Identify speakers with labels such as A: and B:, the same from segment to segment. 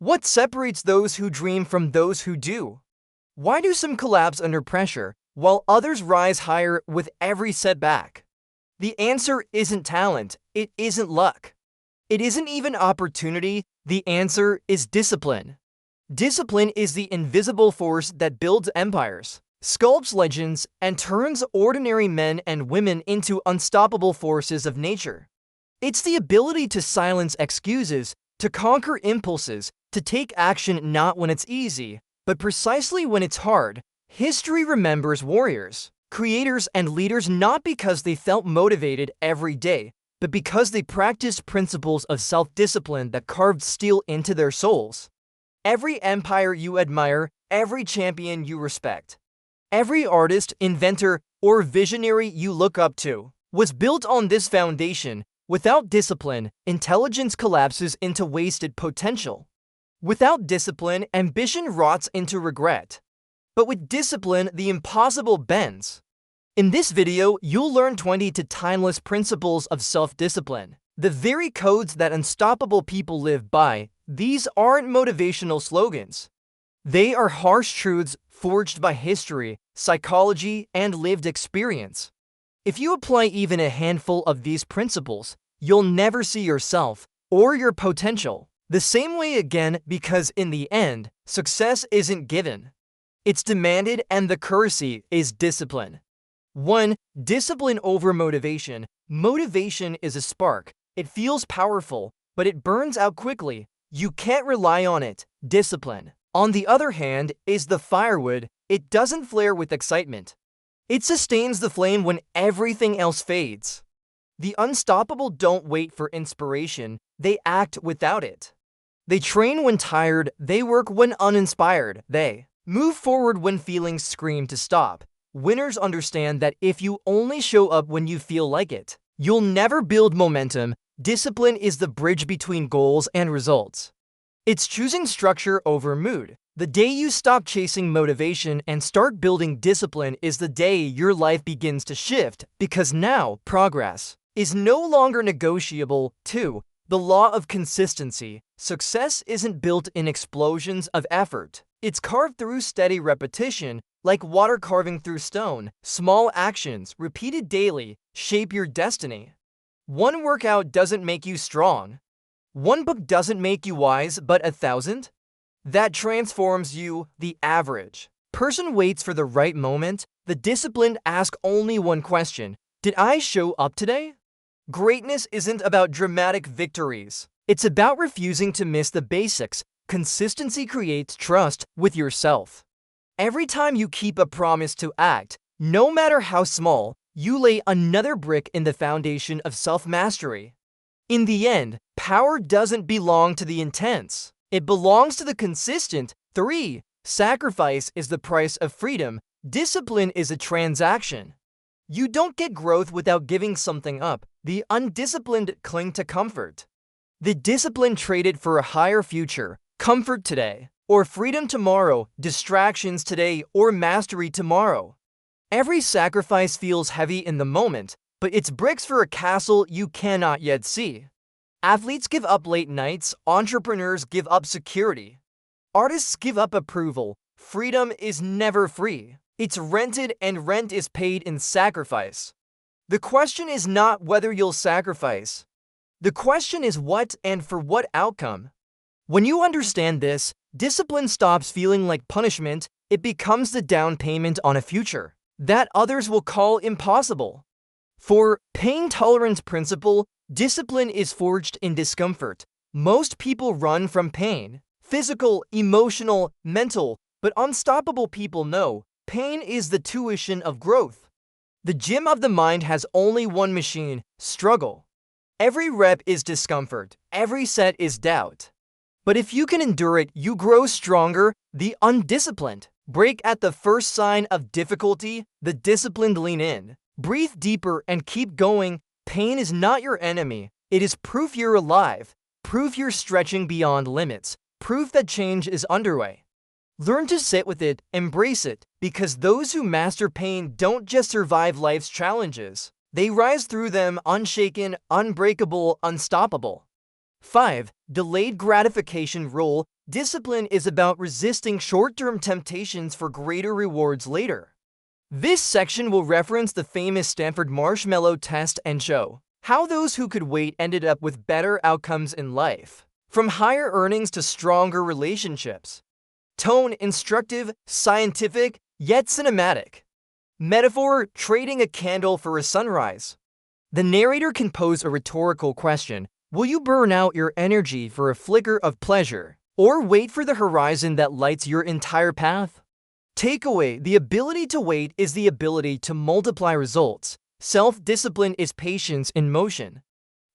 A: What separates those who dream from those who do? Why do some collapse under pressure, while others rise higher with every setback? The answer isn't talent, it isn't luck. It isn't even opportunity, the answer is discipline. Discipline is the invisible force that builds empires, sculpts legends, and turns ordinary men and women into unstoppable forces of nature. It's the ability to silence excuses, to conquer impulses, to take action not when it's easy, but precisely when it's hard. History remembers warriors, creators, and leaders not because they felt motivated every day, but because they practiced principles of self-discipline that carved steel into their souls. Every empire you admire, every champion you respect, every artist, inventor, or visionary you look up to was built on this foundation. Without discipline, intelligence collapses into wasted potential. Without discipline, ambition rots into regret. But with discipline, the impossible bends. In this video, you'll learn 20 timeless principles of self-discipline, the very codes that unstoppable people live by. These aren't motivational slogans. They are harsh truths forged by history, psychology, and lived experience. If you apply even a handful of these principles, you'll never see yourself or your potential the same way again, because in the end, success isn't given. It's demanded, and the currency is discipline. 1. Discipline over motivation. Motivation is a spark. It feels powerful, but it burns out quickly. You can't rely on it. Discipline, on the other hand, is the firewood. It doesn't flare with excitement. It sustains the flame when everything else fades. The unstoppable don't wait for inspiration, they act without it. They train when tired, they work when uninspired, they move forward when feelings scream to stop. Winners understand that if you only show up when you feel like it, you'll never build momentum. Discipline is the bridge between goals and results. It's choosing structure over mood. The day you stop chasing motivation and start building discipline is the day your life begins to shift, because now progress is no longer negotiable. 2. The law of consistency. Success isn't built in explosions of effort. It's carved through steady repetition, like water carving through stone. Small actions, repeated daily, shape your destiny. One workout doesn't make you strong. One book doesn't make you wise, but 1,000? That transforms you. The average person waits for the right moment. The disciplined ask only one question: did I show up today? Greatness isn't about dramatic victories. It's about refusing to miss the basics. Consistency creates trust with yourself. Every time you keep a promise to act, no matter how small, you lay another brick in the foundation of self-mastery. In the end, power doesn't belong to the intense. It belongs to the consistent. 3. Sacrifice is the price of freedom. Discipline is a transaction. You don't get growth without giving something up. The undisciplined cling to comfort. The disciplined traded for a higher future, comfort today, or freedom tomorrow, distractions today, or mastery tomorrow. Every sacrifice feels heavy in the moment, but it's bricks for a castle you cannot yet see. Athletes give up late nights, entrepreneurs give up security. Artists give up approval. Freedom is never free. It's rented, and rent is paid in sacrifice. The question is not whether you'll sacrifice. The question is what and for what outcome. When you understand this, discipline stops feeling like punishment. It becomes the down payment on a future that others will call impossible. 4. Pain tolerance principle. Discipline is forged in discomfort. Most people run from pain. Physical, emotional, mental, but unstoppable people know pain is the tuition of growth. The gym of the mind has only one machine: struggle. Every rep is discomfort. Every set is doubt. But if you can endure it, you grow stronger. The undisciplined break at the first sign of difficulty. The disciplined lean in, breathe deeper, and keep going. Pain is not your enemy. It is proof you're alive, proof you're stretching beyond limits, proof that change is underway. Learn to sit with it, embrace it, because those who master pain don't just survive life's challenges. They rise through them unshaken, unbreakable, unstoppable. 5. Delayed gratification rule. Discipline is about resisting short-term temptations for greater rewards later. This section will reference the famous Stanford marshmallow test and show how those who could wait ended up with better outcomes in life, from higher earnings to stronger relationships. Tone: instructive, scientific, yet cinematic. Metaphor: trading a candle for a sunrise. The narrator can pose a rhetorical question: will you burn out your energy for a flicker of pleasure, or wait for the horizon that lights your entire path? Takeaway: the ability to wait is the ability to multiply results. Self-discipline is patience in motion.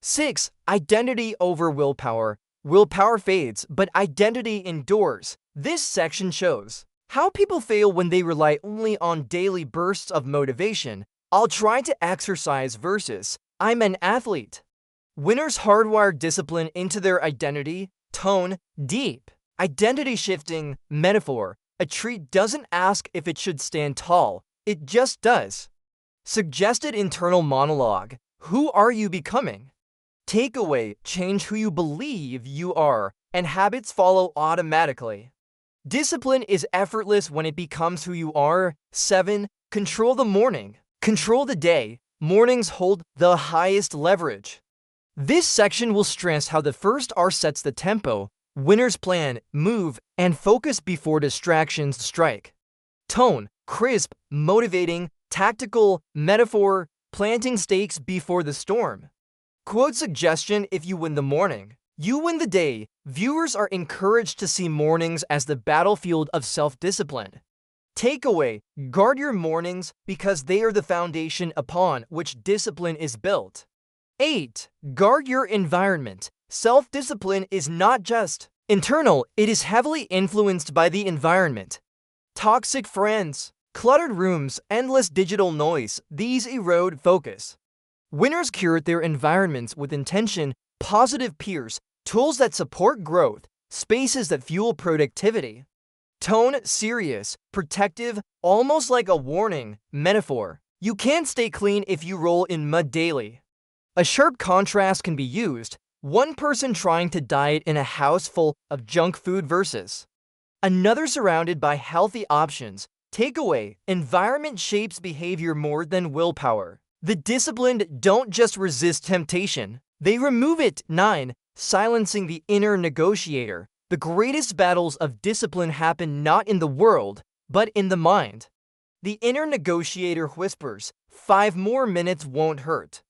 A: 6. Identity over willpower. Willpower fades, but identity endures. This section shows how people fail when they rely only on daily bursts of motivation. I'll try to exercise versus I'm an athlete. Winners hardwire discipline into their identity. Tone: deep. Identity shifting. Metaphor: a tree doesn't ask if it should stand tall, it just does. Suggested internal monologue: who are you becoming? Takeaway: change who you believe you are, and habits follow automatically. Discipline is effortless when it becomes who you are. 7. Control the morning. Control the day. Mornings hold the highest leverage. This section will stress how the first hour sets the tempo. Winners plan, move, and focus before distractions strike. Tone: crisp, motivating, tactical. Metaphor: planting stakes before the storm. Quote suggestion: if you win the morning, you win the day. Viewers are encouraged to see mornings as the battlefield of self-discipline. Takeaway: guard your mornings because they are the foundation upon which discipline is built. 8. Guard your environment. Self-discipline is not just internal, it is heavily influenced by the environment. Toxic friends, cluttered rooms, endless digital noise, these erode focus. Winners curate their environments with intention, positive peers, tools that support growth, spaces that fuel productivity. Tone: serious, protective, almost like a warning. Metaphor: you can't stay clean if you roll in mud daily. A sharp contrast can be used: one person trying to diet in a house full of junk food versus another surrounded by healthy options. Takeaway: environment shapes behavior more than willpower. The disciplined don't just resist temptation, they remove it. 9. Silencing the inner negotiator. The greatest battles of discipline happen not in the world, but in the mind. The inner negotiator whispers, 5 more minutes won't hurt.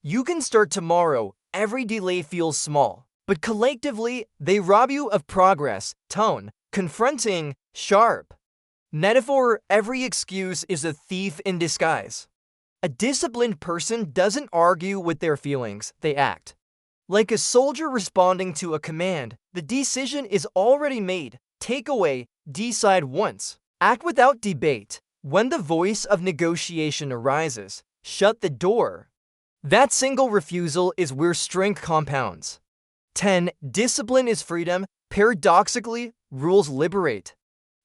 A: You can start tomorrow. Every delay feels small, but collectively, they rob you of progress. Tone: confronting, sharp. Metaphor: every excuse is a thief in disguise. A disciplined person doesn't argue with their feelings, they act. Like a soldier responding to a command, the decision is already made. Takeaway: decide once. Act without debate. When the voice of negotiation arises, shut the door. That single refusal is where strength compounds. 10. Discipline is freedom. Paradoxically, rules liberate.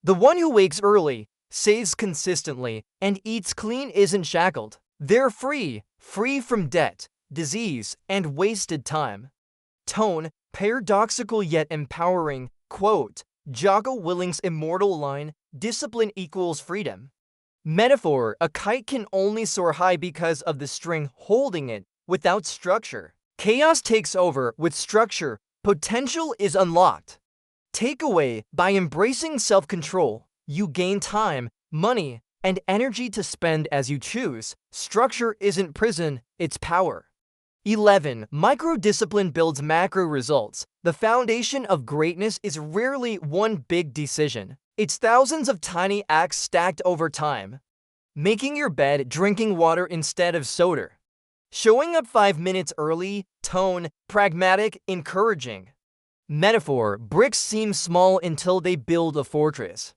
A: The one who wakes early, saves consistently, and eats clean isn't shackled. They're free, free from debt, disease, and wasted time. Tone: paradoxical yet empowering. Quote: Jocko Willink's immortal line, discipline equals freedom. Metaphor: a kite can only soar high because of the string holding it. Without structure, chaos takes over. With structure, potential is unlocked. Takeaway: by embracing self-control, you gain time, money, and energy to spend as you choose. Structure isn't prison, it's power. 11. Micro-discipline builds macro results. The foundation of greatness is rarely one big decision. It's thousands of tiny acts stacked over time. Making your bed, drinking water instead of soda. Showing up 5 minutes early. Tone: pragmatic, encouraging. Metaphor: bricks seem small until they build a fortress.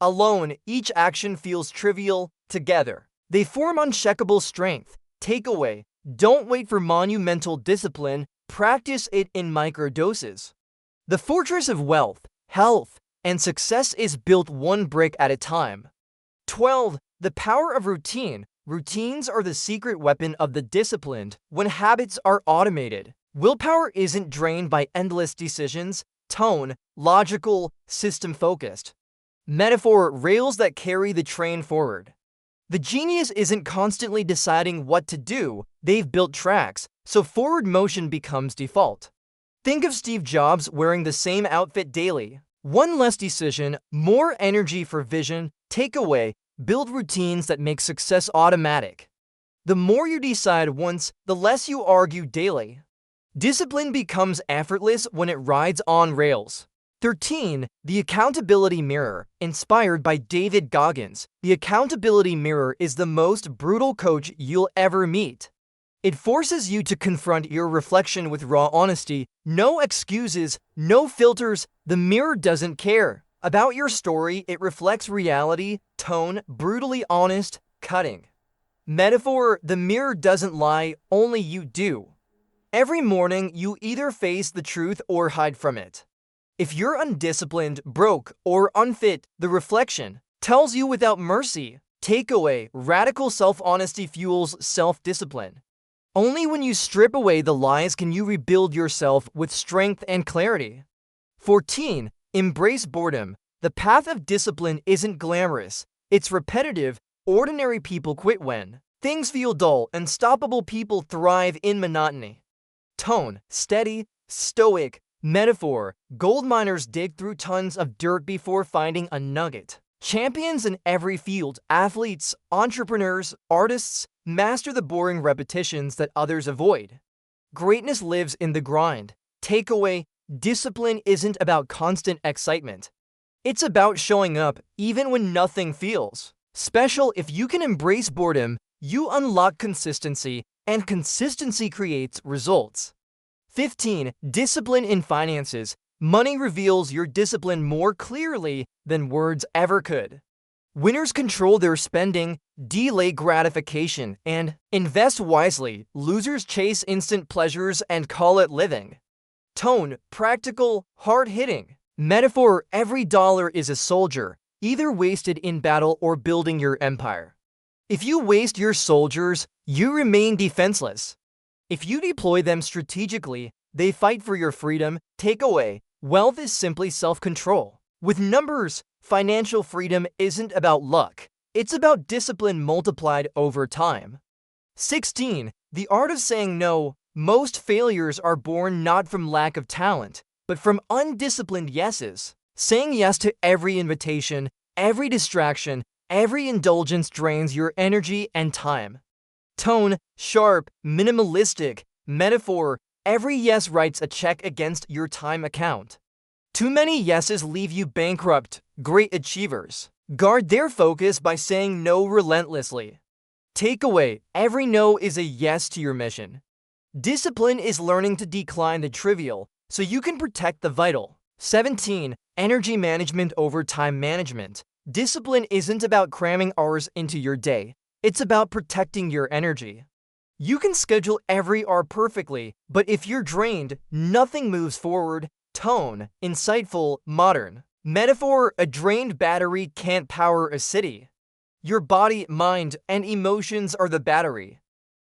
A: Alone, each action feels trivial. Together, they form unshakable strength. Takeaway: don't wait for monumental discipline, practice it in microdoses. The fortress of wealth, health, and success is built one brick at a time. 12. The power of routine. Routines are the secret weapon of the disciplined. When habits are automated, willpower isn't drained by endless decisions, Tone, logical, system-focused. Metaphor, rails that carry the train forward. The genius isn't constantly deciding what to do, they've built tracks, so forward motion becomes default. Think of Steve Jobs wearing the same outfit daily. One less decision, more energy for vision. Takeaway, build routines that make success automatic. The more you decide once, the less you argue daily. Discipline becomes effortless when it rides on rails. 13. The Accountability Mirror, inspired by David Goggins. The accountability mirror is the most brutal coach you'll ever meet. It forces you to confront your reflection with raw honesty. No excuses, no filters. The mirror doesn't care about your story. It reflects reality, tone, brutally honest, cutting. Metaphor, the mirror doesn't lie, only you do. Every morning, you either face the truth or hide from it. If you're undisciplined, broke, or unfit, the reflection tells you without mercy. Takeaway, radical self-honesty fuels self-discipline. Only when you strip away the lies can you rebuild yourself with strength and clarity. 14. Embrace boredom. The path of discipline isn't glamorous. It's repetitive. Ordinary people quit when things feel dull. Unstoppable people thrive in monotony. Tone, steady, stoic. Metaphor, gold miners dig through tons of dirt before finding a nugget. Champions in every field, athletes, entrepreneurs, artists, master the boring repetitions that others avoid. Greatness lives in the grind. Takeaway, discipline isn't about constant excitement. It's about showing up even when nothing feels special. If you can embrace boredom, you unlock consistency, and consistency creates results. 15. Discipline in finances. Money reveals your discipline more clearly than words ever could. Winners control their spending, delay gratification, and invest wisely. Losers chase instant pleasures and call it living. Tone, practical, hard-hitting. Metaphor, every dollar is a soldier, either wasted in battle or building your empire. If you waste your soldiers, you remain defenseless. If you deploy them strategically, they fight for your freedom. Takeaway, wealth is simply self-control. With numbers, financial freedom isn't about luck. It's about discipline multiplied over time. 16. The art of saying no. Most failures are born not from lack of talent, but from undisciplined yeses. Saying yes to every invitation, every distraction, every indulgence drains your energy and time. Tone, sharp, minimalistic. Metaphor, every yes writes a check against your time account. Too many yeses leave you bankrupt. Great achievers guard their focus by saying no relentlessly. Takeaway, every no is a yes to your mission. Discipline is learning to decline the trivial so you can protect the vital. 17. Energy management over time management. Discipline isn't about cramming hours into your day. It's about protecting your energy. You can schedule every hour perfectly, but if you're drained, nothing moves forward. Tone, insightful, modern. Metaphor, a drained battery can't power a city. Your body, mind, and emotions are the battery.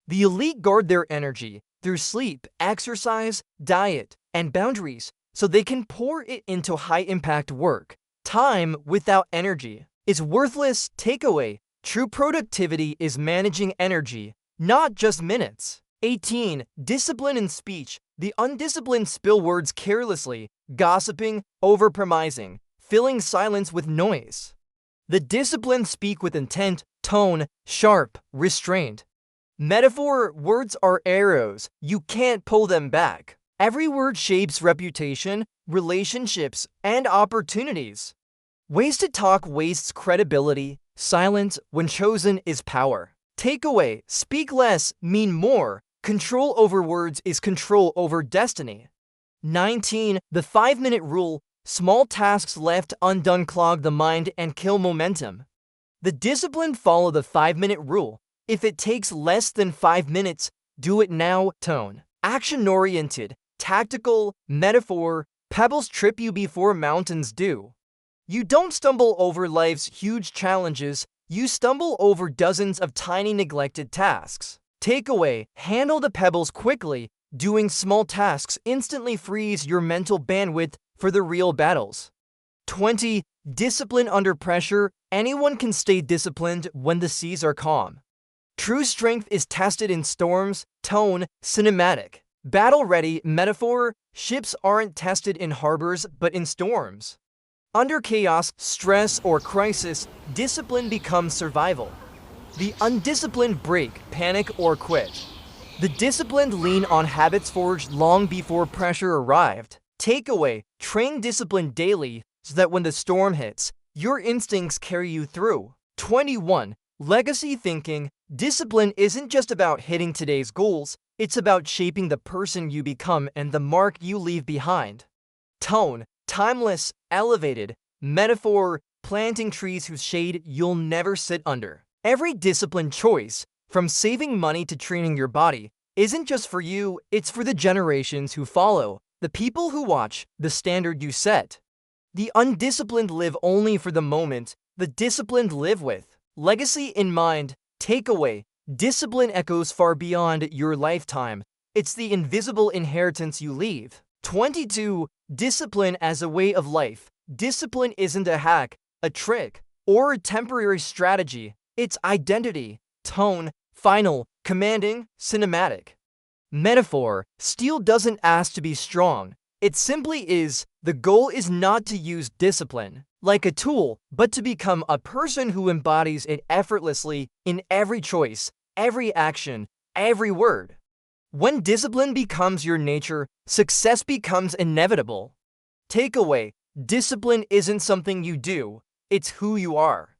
A: The elite guard their energy through sleep, exercise, diet, and boundaries so they can pour it into high-impact work. Time without energy is worthless. Takeaway, true productivity is managing energy, not just minutes. 18. Discipline in speech. The undisciplined spill words carelessly, gossiping, overpromising, filling silence with noise. The disciplined speak with intent, tone, sharp, restrained. Metaphor, words are arrows. You can't pull them back. Every word shapes reputation, relationships, and opportunities. Wasted talk wastes credibility. Silence, when chosen, is power. Takeaway, speak less, mean more. Control over words is control over destiny. 19. The 5-minute rule. Small tasks left undone clog the mind and kill momentum. The disciplined follow the 5-minute rule. If it takes less than 5 minutes, do it now. Tone, action-oriented, tactical. Metaphor, pebbles trip you before mountains do. You don't stumble over life's huge challenges, you stumble over dozens of tiny neglected tasks. Takeaway, handle the pebbles quickly. Doing small tasks instantly frees your mental bandwidth for the real battles. 20. Discipline under pressure. Anyone can stay disciplined when the seas are calm. True strength is tested in storms. Tone, cinematic. Battle-ready, metaphor. Ships aren't tested in harbors, but in storms. Under chaos, stress, or crisis, discipline becomes survival. The undisciplined break, panic, or quit. The disciplined lean on habits forged long before pressure arrived. Takeaway: train discipline daily so that when the storm hits, your instincts carry you through. 21. Legacy thinking. Discipline isn't just about hitting today's goals, it's about shaping the person you become and the mark you leave behind. Tone, timeless, elevated. Metaphor, planting trees whose shade you'll never sit under. Every disciplined choice, from saving money to training your body, isn't just for you, it's for the generations who follow, the people who watch, the standard you set. The undisciplined live only for the moment, the disciplined live with legacy in mind. Takeaway: discipline echoes far beyond your lifetime. It's the invisible inheritance you leave. 22. Discipline as a way of life. Discipline isn't a hack, a trick, or a temporary strategy. It's identity. Tone, final, commanding, cinematic. Metaphor: steel doesn't ask to be strong. It simply is. The goal is not to use discipline like a tool, but to become a person who embodies it effortlessly in every choice, every action, every word. When discipline becomes your nature, success becomes inevitable. Takeaway: discipline isn't something you do, it's who you are.